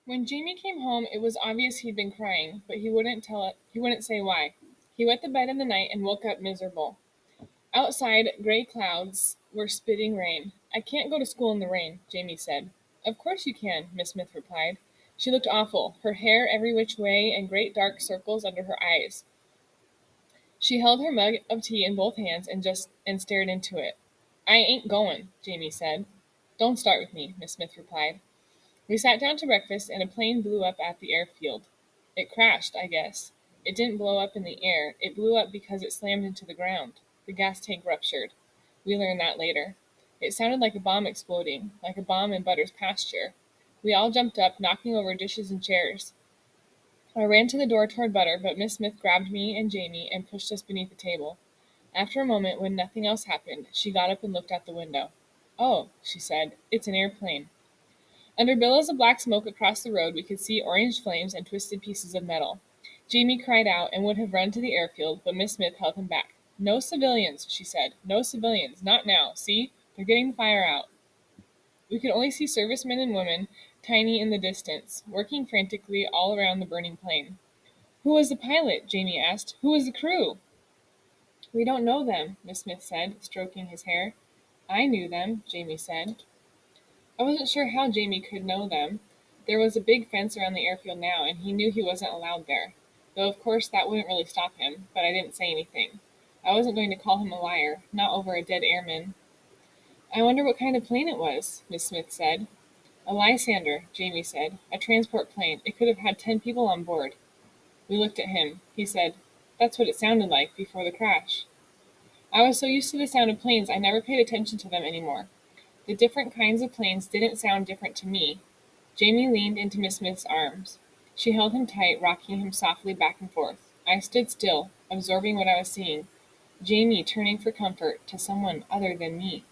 When Jamie came home, it was obvious he'd been crying, but he wouldn't say why. He wet the bed in the night and woke up miserable. Outside, gray clouds were spitting rain. "I can't go to school in the rain," Jamie said. "Of course you can," Miss Smith replied. She looked awful, her hair every which way and great dark circles under her eyes. She held her mug of tea in both hands and stared into it. "I ain't goin'," Jamie said. "Don't start with me," Miss Smith replied. We sat down to breakfast and a plane blew up at the airfield. It crashed, I guess. It didn't blow up in the air. It blew up because it slammed into the ground. The gas tank ruptured. We learned that later. It sounded like a bomb exploding, like a bomb in Butter's pasture. We all jumped up, knocking over dishes and chairs. I ran to the door toward Butter, but Miss Smith grabbed me and Jamie and pushed us beneath the table. After a moment, when nothing else happened, she got up and looked out the window. "Oh," she said, "it's an airplane." Under billows of black smoke across the road, we could see orange flames and twisted pieces of metal. Jamie cried out and would have run to the airfield, but Miss Smith held him back. "No civilians," she said. "No civilians. Not now. See? They're getting the fire out." We could only see servicemen and women, tiny in the distance, working frantically all around the burning plane. "Who was the pilot?" Jamie asked. "Who was the crew?" "We don't know them," Miss Smith said, stroking his hair. "I knew them," Jamie said. I wasn't sure how Jamie could know them. There was a big fence around the airfield now, and he knew he wasn't allowed there. Though of course that wouldn't really stop him, but I didn't say anything. I wasn't going to call him a liar, not over a dead airman. "I wonder what kind of plane it was," Miss Smith said. "A Lysander," Jamie said. "A transport plane. It could have had 10 people on board." We looked at him. He said, "That's what it sounded like before the crash." I was so used to the sound of planes I never paid attention to them anymore. The different kinds of planes didn't sound different to me. Jamie leaned into Miss Smith's arms. She held him tight, rocking him softly back and forth. I stood still, absorbing what I was seeing. Jamie turning for comfort to someone other than me.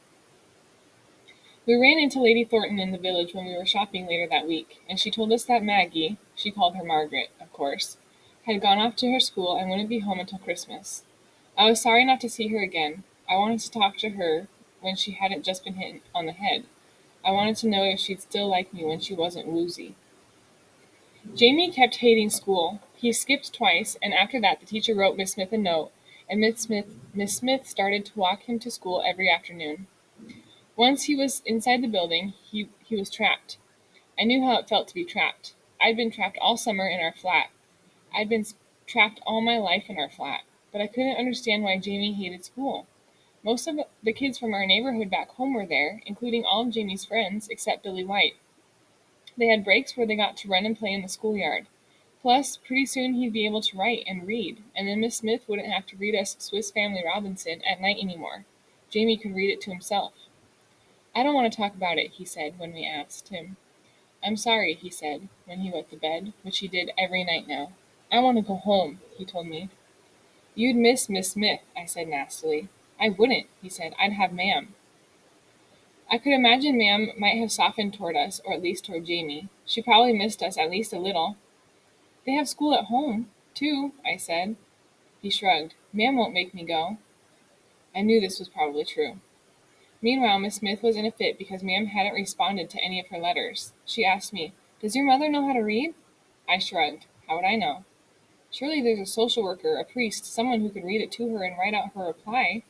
We ran into Lady Thornton in the village when we were shopping later that week, and she told us that Maggie, she called her Margaret, of course, had gone off to her school and wouldn't be home until Christmas. I was sorry not to see her again. I wanted to talk to her when she hadn't just been hit on the head. I wanted to know if she'd still like me when she wasn't woozy. Jamie kept hating school. He skipped twice, and after that the teacher wrote Miss Smith a note, and Miss Smith started to walk him to school every afternoon. Once he was inside the building, he was trapped. I knew how it felt to be trapped. I'd been trapped all summer in our flat. I'd been trapped all my life in our flat, but I couldn't understand why Jamie hated school. Most of the kids from our neighborhood back home were there, including all of Jamie's friends except Billy White. They had breaks where they got to run and play in the schoolyard. Plus, pretty soon he'd be able to write and read, and then Miss Smith wouldn't have to read us Swiss Family Robinson at night anymore. Jamie could read it to himself. "I don't want to talk about it," he said when we asked him. "I'm sorry," he said when he wet the bed, which he did every night now. "I want to go home," he told me. "You'd miss Miss Smith," I said nastily. "I wouldn't," he said. "I'd have Ma'am." I could imagine Ma'am might have softened toward us, or at least toward Jamie. She probably missed us at least a little. "They have school at home, too," I said. He shrugged. "Ma'am won't make me go." I knew this was probably true. Meanwhile, Miss Smith was in a fit because Ma'am hadn't responded to any of her letters. She asked me, "Does your mother know how to read?" I shrugged. How would I know? Surely there's a social worker, a priest, someone who could read it to her and write out her reply.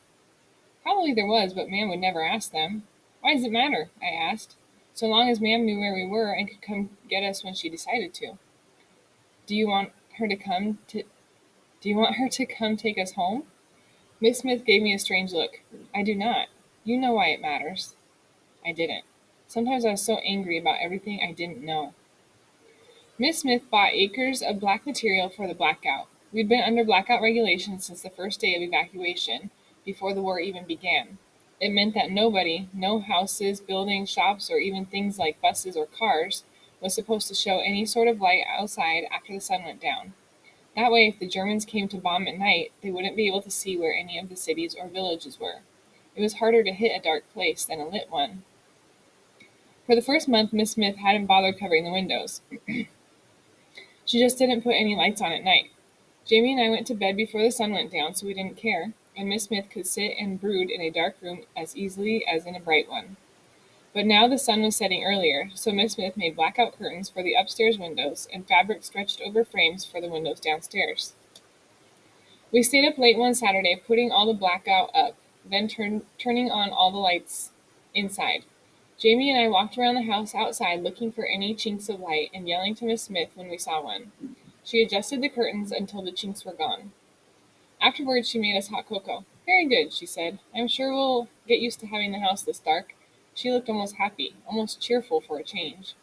Probably there was, but Ma'am would never ask them. "Why does it matter?" I asked. "So long as Ma'am knew where we were and could come get us when she decided to." "Do you want her to come to do you want her to come take us home?" Miss Smith gave me a strange look. "I do not. You know why it matters." I didn't. Sometimes I was so angry about everything I didn't know. Miss Smith bought acres of black material for the blackout. We'd been under blackout regulations since the first day of evacuation, before the war even began. It meant that nobody, no houses, buildings, shops, or even things like buses or cars, was supposed to show any sort of light outside after the sun went down. That way, if the Germans came to bomb at night, they wouldn't be able to see where any of the cities or villages were. It was harder to hit a dark place than a lit one. For the first month, Miss Smith hadn't bothered covering the windows. She just didn't put any lights on at night. Jamie and I went to bed before the sun went down, so we didn't care, and Miss Smith could sit and brood in a dark room as easily as in a bright one. But now the sun was setting earlier, so Miss Smith made blackout curtains for the upstairs windows and fabric stretched over frames for the windows downstairs. We stayed up late one Saturday putting all the blackout up, then turning on all the lights inside. Jamie and I walked around the house outside looking for any chinks of light and yelling to Miss Smith when we saw one. She adjusted the curtains until the chinks were gone. Afterwards, she made us hot cocoa. Very good, she said. I'm sure we'll get used to having the house this dark. She looked almost happy, almost cheerful for a change.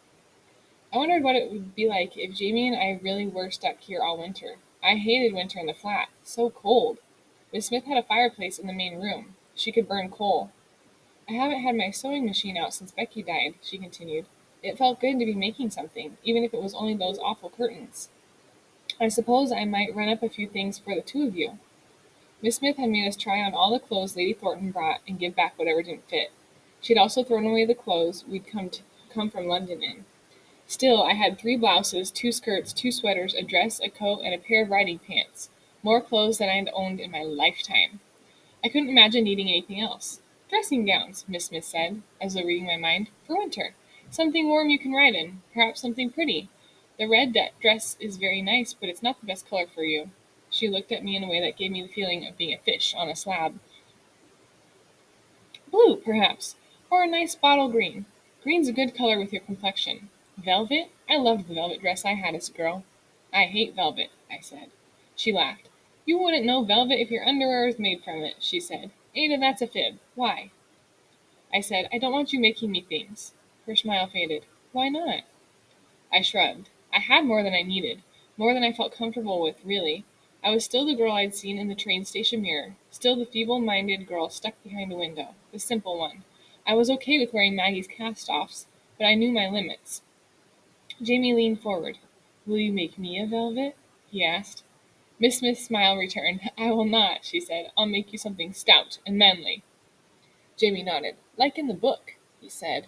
I wondered what it would be like if Jamie and I really were stuck here all winter. I hated winter in the flat. So cold. Miss Smith had a fireplace in the main room. She could burn coal. I haven't had my sewing machine out since Becky died, she continued. It felt good to be making something, even if it was only those awful curtains. I suppose I might run up a few things for the two of you. Miss Smith had made us try on all the clothes Lady Thornton brought and give back whatever didn't fit. She had also thrown away the clothes we'd come from London in. Still, I had 3 blouses, 2 skirts, 2 sweaters, a dress, a coat, and a pair of riding pants. More clothes than I had owned in my lifetime. I couldn't imagine needing anything else. Dressing gowns, Miss Smith said, as though reading my mind, for winter. Something warm you can ride in, perhaps something pretty. The red dress is very nice, but it's not the best color for you. She looked at me in a way that gave me the feeling of being a fish on a slab. Blue, perhaps, or a nice bottle green. Green's a good color with your complexion. Velvet? I loved the velvet dress I had as a girl. I hate velvet, I said. She laughed. You wouldn't know velvet if your underwear was made from it, she said. Ada, that's a fib. Why? I said, I don't want you making me things. Her smile faded. Why not? I shrugged. I had more than I needed, more than I felt comfortable with, really. I was still the girl I'd seen in the train station mirror, still the feeble-minded girl stuck behind a window, the simple one. I was okay with wearing Maggie's cast-offs, but I knew my limits. Jamie leaned forward. Will you make me a velvet? He asked. Miss Smith's smile returned. I will not, she said. I'll make you something stout and manly. Jamie nodded. Like in the book, he said.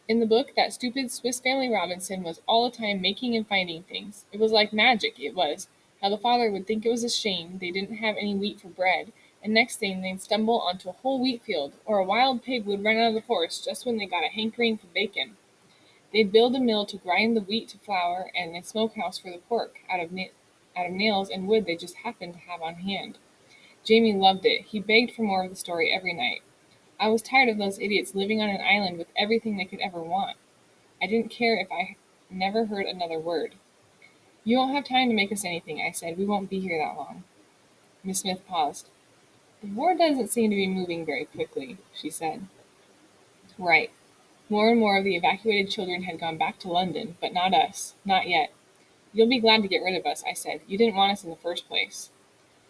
In the book, that stupid Swiss Family Robinson was all the time making and finding things. It was like magic, it was. How the father would think it was a shame they didn't have any wheat for bread, and next thing they'd stumble onto a whole wheat field, or a wild pig would run out of the forest just when they got a hankering for bacon. They'd build a mill to grind the wheat to flour, and a smokehouse for the pork, out of nails and wood they just happened to have on hand. Jamie loved it. He begged for more of the story every night. I was tired of those idiots living on an island with everything they could ever want. I didn't care if I never heard another word. You won't have time to make us anything, I said. We won't be here that long. Miss Smith paused. The war doesn't seem to be moving very quickly, she said. Right. More and more of the evacuated children had gone back to London, but not us. Not yet. You'll be glad to get rid of us, I said. You didn't want us in the first place.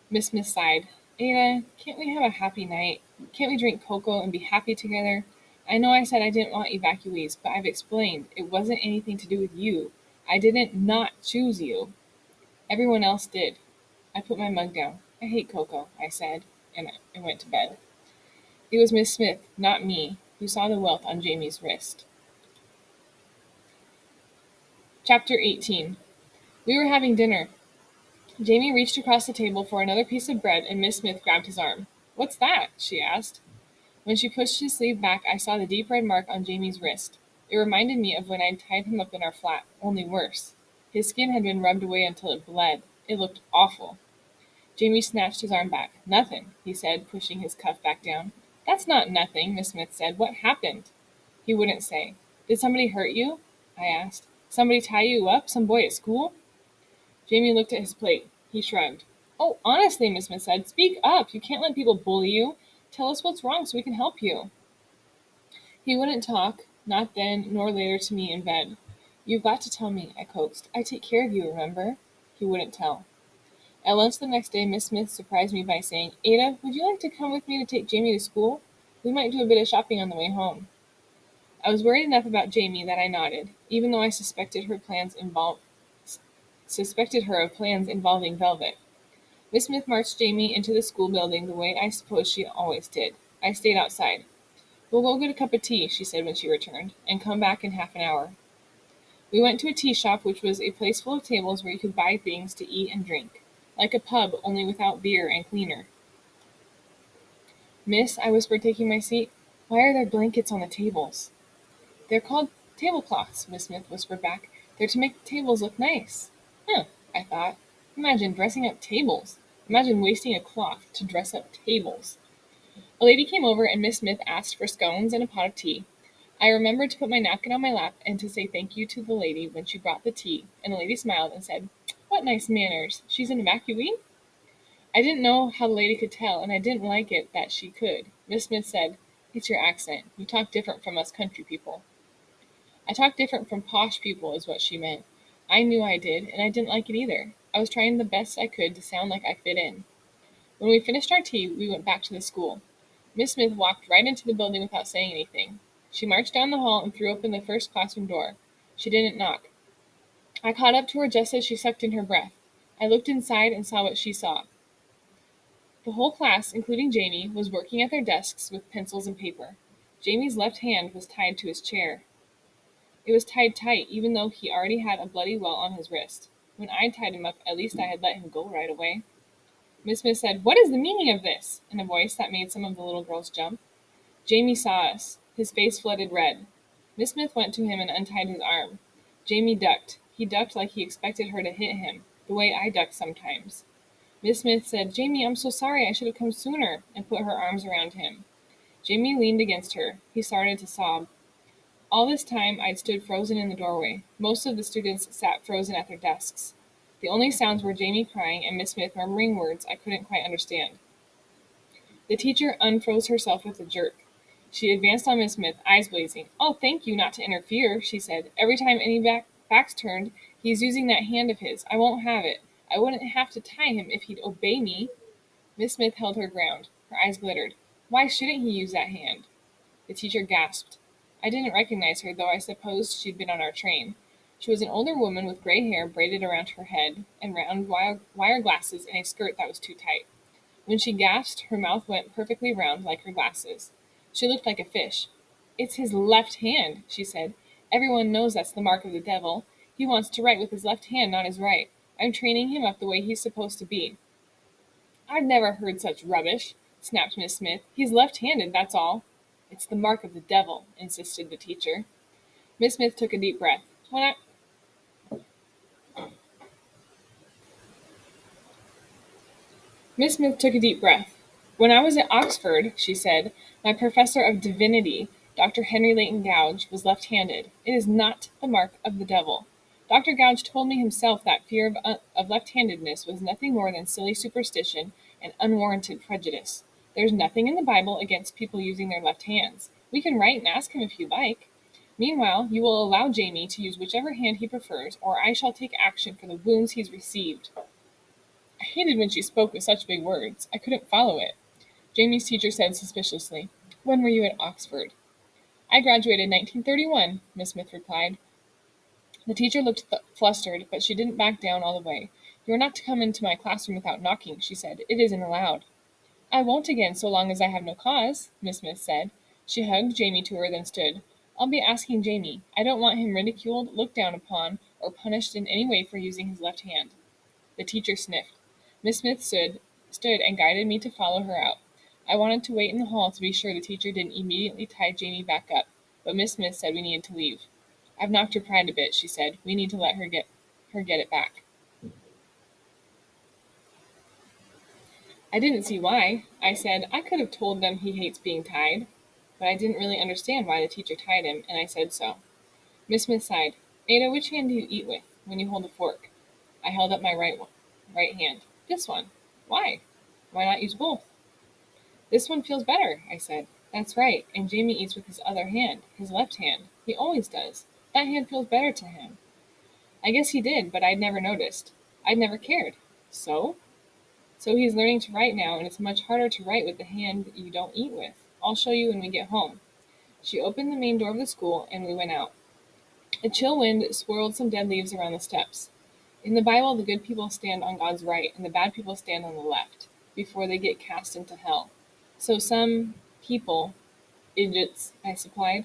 Miss Smith sighed. Ada, can't we have a happy night? Can't we drink cocoa and be happy together? I know I said I didn't want evacuees, but I've explained. It wasn't anything to do with you. I didn't not choose you. Everyone else did. I put my mug down. I hate cocoa, I said, and I went to bed. It was Miss Smith, not me, who saw the welt on Jamie's wrist. Chapter 18. We were having dinner. Jamie reached across the table for another piece of bread, and Miss Smith grabbed his arm. What's that? She asked. When she pushed his sleeve back, I saw the deep red mark on Jamie's wrist. It reminded me of when I'd tied him up in our flat, only worse. His skin had been rubbed away until it bled. It looked awful. Jamie snatched his arm back. Nothing, he said, pushing his cuff back down. That's not nothing, Miss Smith said. What happened? He wouldn't say. Did somebody hurt you? I asked. Somebody tie you up? Some boy at school? Jamie looked at his plate. He shrugged. Oh, honestly, Miss Smith said, speak up. You can't let people bully you. Tell us what's wrong so we can help you. He wouldn't talk, not then nor later to me in bed. You've got to tell me, I coaxed. I take care of you, remember? He wouldn't tell. At lunch the next day, Miss Smith surprised me by saying, Ada, would you like to come with me to take Jamie to school? We might do a bit of shopping on the way home. I was worried enough about Jamie that I nodded, even though I suspected her of plans involving velvet. Miss Smith marched Jamie into the school building the way I suppose she always did. I stayed outside. We'll go get a cup of tea, she said when she returned, and come back in half an hour. We went to a tea shop, which was a place full of tables where you could buy things to eat and drink, like a pub, only without beer and cleaner. Miss, I whispered, taking my seat, why are there blankets on the tables? They're called tablecloths, Miss Smith whispered back. They're to make the tables look nice. Huh, I thought. Imagine dressing up tables. Imagine wasting a cloth to dress up tables. A lady came over and Miss Smith asked for scones and a pot of tea. I remembered to put my napkin on my lap and to say thank you to the lady when she brought the tea, and the lady smiled and said, "What nice manners. She's an evacuee?" I didn't know how the lady could tell, and I didn't like it that she could. Miss Smith said, "It's your accent. You talk different from us country people." I talk different from posh people is what she meant. I knew I did, and I didn't like it either. I was trying the best I could to sound like I fit in. When we finished our tea, we went back to the school. Miss Smith walked right into the building without saying anything. She marched down the hall and threw open the first classroom door. She didn't knock. I caught up to her just as she sucked in her breath. I looked inside and saw what she saw. The whole class, including Jamie, was working at their desks with pencils and paper. Jamie's left hand was tied to his chair. It was tied tight, even though he already had a bloody welt on his wrist. When I tied him up, at least I had let him go right away. Miss Smith said, "What is the meaning of this?" in a voice that made some of the little girls jump. Jamie saw us. His face flooded red. Miss Smith went to him and untied his arm. Jamie ducked. He ducked like he expected her to hit him, the way I duck sometimes. Miss Smith said, "Jamie, I'm so sorry. I should have come sooner," and put her arms around him. Jamie leaned against her. He started to sob. All this time, I'd stood frozen in the doorway. Most of the students sat frozen at their desks. The only sounds were Jamie crying and Miss Smith murmuring words I couldn't quite understand. The teacher unfroze herself with a jerk. She advanced on Miss Smith, eyes blazing. "Oh, thank you not to interfere," she said. "Every time any back's turned, he's using that hand of his. I won't have it. I wouldn't have to tie him if he'd obey me." Miss Smith held her ground. Her eyes glittered. "Why shouldn't he use that hand?" The teacher gasped. I didn't recognize her, though I supposed she'd been on our train. She was an older woman with gray hair braided around her head and round wire glasses and a skirt that was too tight. When she gasped, her mouth went perfectly round like her glasses. She looked like a fish. "It's his left hand," she said. "Everyone knows that's the mark of the devil. He wants to write with his left hand, not his right. I'm training him up the way he's supposed to be." "I've never heard such rubbish," snapped Miss Smith. "He's left-handed, that's all." "It's the mark of the devil," insisted the teacher. Miss Smith took a deep breath. Miss Smith took a deep breath. "When I was at Oxford," she said, "my professor of divinity, Dr. Henry Layton Gouge, was left-handed. It is not the mark of the devil. Dr. Gouge told me himself that fear of left-handedness was nothing more than silly superstition and unwarranted prejudice. There's nothing in the Bible against people using their left hands. We can write and ask him if you like. Meanwhile, you will allow Jamie to use whichever hand he prefers, or I shall take action for the wounds he's received." I hated when she spoke with such big words. I couldn't follow it. Jamie's teacher said suspiciously, "When were you at Oxford?" "I graduated 1931, Miss Smith replied. The teacher looked flustered, but she didn't back down all the way. "You are not to come into my classroom without knocking," she said. "It isn't allowed." "I won't again so long as I have no cause," Miss Smith said. She hugged Jamie to her, then stood. "I'll be asking Jamie. I don't want him ridiculed, looked down upon, or punished in any way for using his left hand." The teacher sniffed. Miss Smith stood and guided me to follow her out. I wanted to wait in the hall to be sure the teacher didn't immediately tie Jamie back up, but Miss Smith said we needed to leave. "I've knocked her pride a bit," she said. "We need to let her get it back." "I didn't see why," I said. "I could have told them he hates being tied." But I didn't really understand why the teacher tied him, and I said so. Miss Smith sighed. "Ada, which hand do you eat with when you hold a fork?" I held up my right hand. "This one." "Why? Why not use both?" "This one feels better," I said. "That's right, and Jamie eats with his other hand, his left hand. He always does. That hand feels better to him." I guess he did, but I'd never noticed. I'd never cared. So? "So he's learning to write now, and it's much harder to write with the hand you don't eat with. I'll show you when we get home." She opened the main door of the school, and we went out. A chill wind swirled some dead leaves around the steps. In the Bible, the good people stand on God's right, and the bad people stand on the left, before they get cast into hell. "So some people, idiots," I supplied.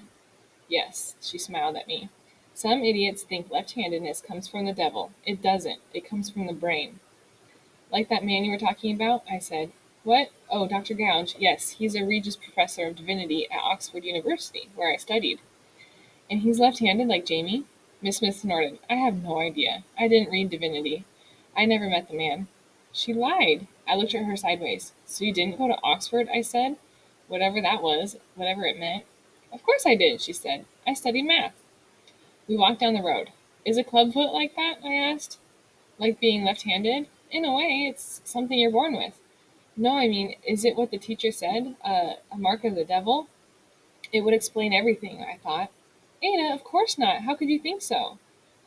"Yes," she smiled at me. "Some idiots think left-handedness comes from the devil. It doesn't. It comes from the brain." "Like that man you were talking about?" I said. "What? Oh, Dr. Gouge. Yes, he's a Regius Professor of Divinity at Oxford University, where I studied." And he's left-handed like Jamie? Miss Smith snorted. I have no idea. I didn't read divinity. I never met the man. She lied. I looked at her sideways. So you didn't go to Oxford? I said. Whatever that was, whatever it meant. Of course I did, she said. I studied math. We walked down the road. Is a clubfoot like that? I asked. Like being left-handed? In a way, it's something you're born with. No, I mean, is it what the teacher said? A mark of the devil? It would explain everything, I thought. Ada, of course not. How could you think so?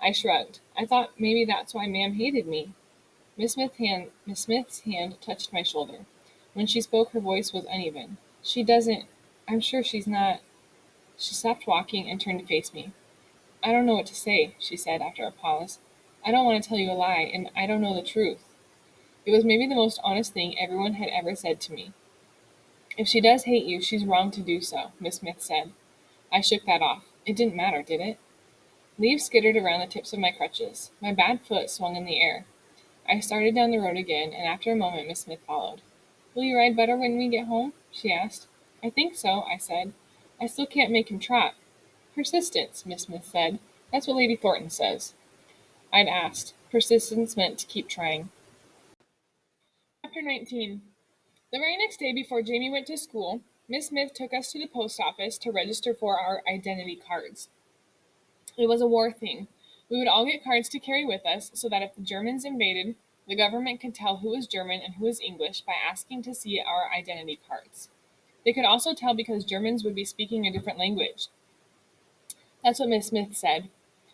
I shrugged. I thought maybe that's why Ma'am hated me. Miss Smith's hand touched my shoulder. When she spoke, her voice was uneven. She doesn't. I'm sure she's not. She stopped walking and turned to face me. I don't know what to say, she said after a pause. I don't want to tell you a lie, and I don't know the truth. It was maybe the most honest thing everyone had ever said to me. If she does hate you, she's wrong to do so, Miss Smith said. I shook that off. It didn't matter, did it? Leaves skittered around the tips of my crutches. My bad foot swung in the air. I started down the road again, and after a moment Miss Smith followed. Will you ride better when we get home? She asked. I think so, I said. I still can't make him trot. Persistence, Miss Smith said. That's what Lady Thornton says. I'd asked. Persistence meant to keep trying. Chapter 19. The very next day before Jamie went to school, Miss Smith took us to the post office to register for our identity cards. It was a war thing. We would all get cards to carry with us so that if the Germans invaded, the government could tell who was German and who was English by asking to see our identity cards. They could also tell because Germans would be speaking a different language. That's what Miss Smith said.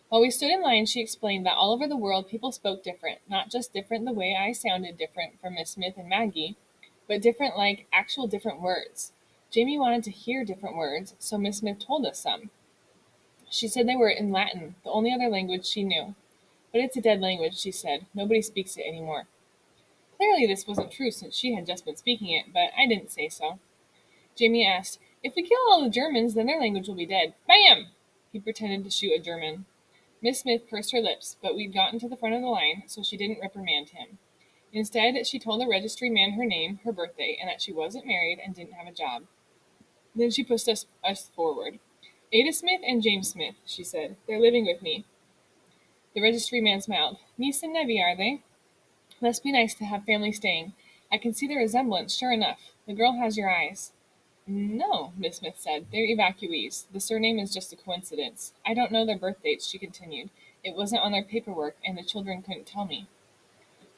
While we stood in line, she explained that all over the world people spoke different, not just different the way I sounded different from Miss Smith and Maggie, but different like actual different words. Jamie wanted to hear different words, so Miss Smith told us some. She said they were in Latin, the only other language she knew. But it's a dead language, she said. Nobody speaks it anymore. Clearly this wasn't true since she had just been speaking it, but I didn't say so. Jamie asked, If we kill all the Germans, then their language will be dead. Bam! He pretended to shoot a German. Miss Smith pursed her lips, but we'd gotten to the front of the line, so she didn't reprimand him. Instead, she told the registry man her name, her birthday, and that she wasn't married and didn't have a job. Then she pushed us forward. Ada Smith and James Smith, she said. They're living with me. The registry man smiled. Niece and Nevy, are they? Must be nice to have family staying. I can see the resemblance, sure enough. The girl has your eyes. No, Miss Smith said. They're evacuees. The surname is just a coincidence. I don't know their birth dates, she continued. It wasn't on their paperwork, and the children couldn't tell me.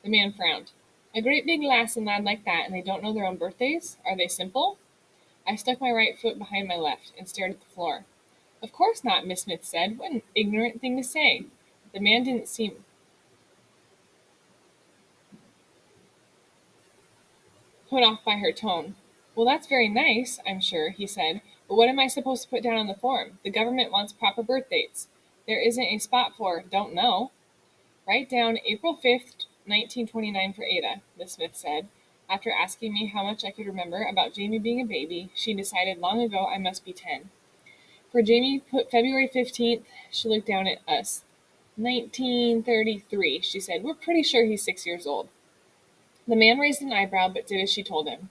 The man frowned. A great big lass and lad like that, and they don't know their own birthdays? Are they simple? I stuck my right foot behind my left and stared at the floor. Of course not, Miss Smith said. What an ignorant thing to say. The man didn't seem put off by her tone. Well, that's very nice, I'm sure, he said. But what am I supposed to put down on the form? The government wants proper birth dates. There isn't a spot for don't know. Write down April 5th, 1929 for Ada, Miss Smith said. After asking me how much I could remember about Jamie being a baby, she decided long ago I must be 10. For Jamie put February 15th, she looked down at us. 1933, she said. We're pretty sure he's 6 years old. The man raised an eyebrow but did as she told him.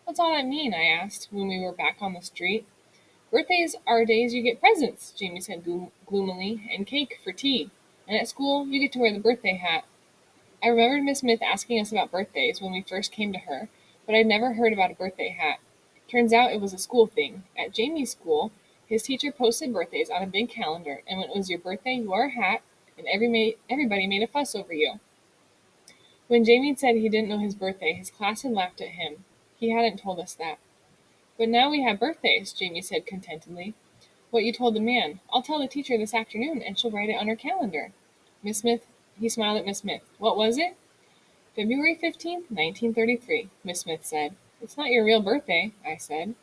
What's all that mean? I asked when we were back on the street. Birthdays are days you get presents, Jamie said gloomily, and cake for tea. And at school, you get to wear the birthday hat. I remembered Miss Smith asking us about birthdays when we first came to her, but I'd never heard about a birthday hat. Turns out it was a school thing. At Jamie's school, his teacher posted birthdays on a big calendar, and when it was your birthday, you wore a hat, and everybody made a fuss over you. When Jamie said he didn't know his birthday, his class had laughed at him. He hadn't told us that. But now we have birthdays, Jamie said contentedly. What you told the man. I'll tell the teacher this afternoon, and she'll write it on her calendar. Miss Smith, he smiled at Miss Smith. What was it? February 15th, 1933, Miss Smith said. It's not your real birthday, I said.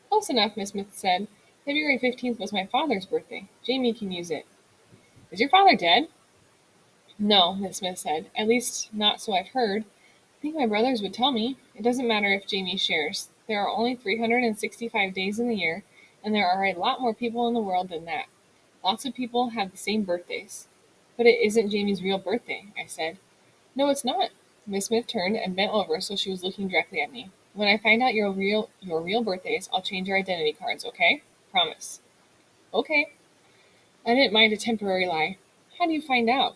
Close enough, Miss Smith said. February 15th was my father's birthday. Jamie can use it. Is your father dead? No, Miss Smith said. At least, not so I've heard. I think my brothers would tell me. It doesn't matter if Jamie shares. There are only 365 days in the year, and there are a lot more people in the world than that. Lots of people have the same birthdays. But it isn't Jamie's real birthday, I said. No, it's not. Miss Smith turned and bent over so she was looking directly at me. When I find out your real birthdays, I'll change your identity cards, okay? Promise. Okay. I didn't mind a temporary lie. How do you find out?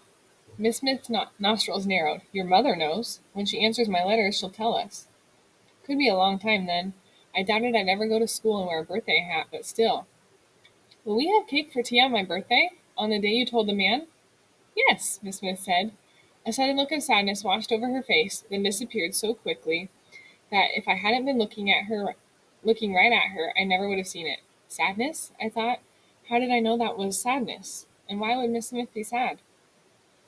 Miss Smith's nostrils narrowed. Your mother knows. When she answers my letters, she'll tell us. Could be a long time then. I doubted I'd ever go to school and wear a birthday hat, but still. Will we have cake for tea on my birthday? On the day you told the man? Yes, Miss Smith said. A sudden look of sadness washed over her face, then disappeared so quickly that if I hadn't been looking right at her, I never would have seen it. Sadness? I thought. How did I know that was sadness? And why would Miss Smith be sad?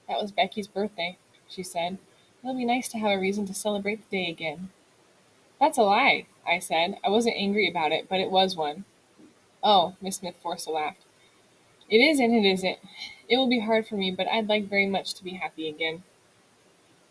That was Becky's birthday, she said. It'll be nice to have a reason to celebrate the day again. That's a lie, I said. I wasn't angry about it, but it was one. Oh, Miss Smith forced a laugh. It is and it isn't. It will be hard for me, but I'd like very much to be happy again.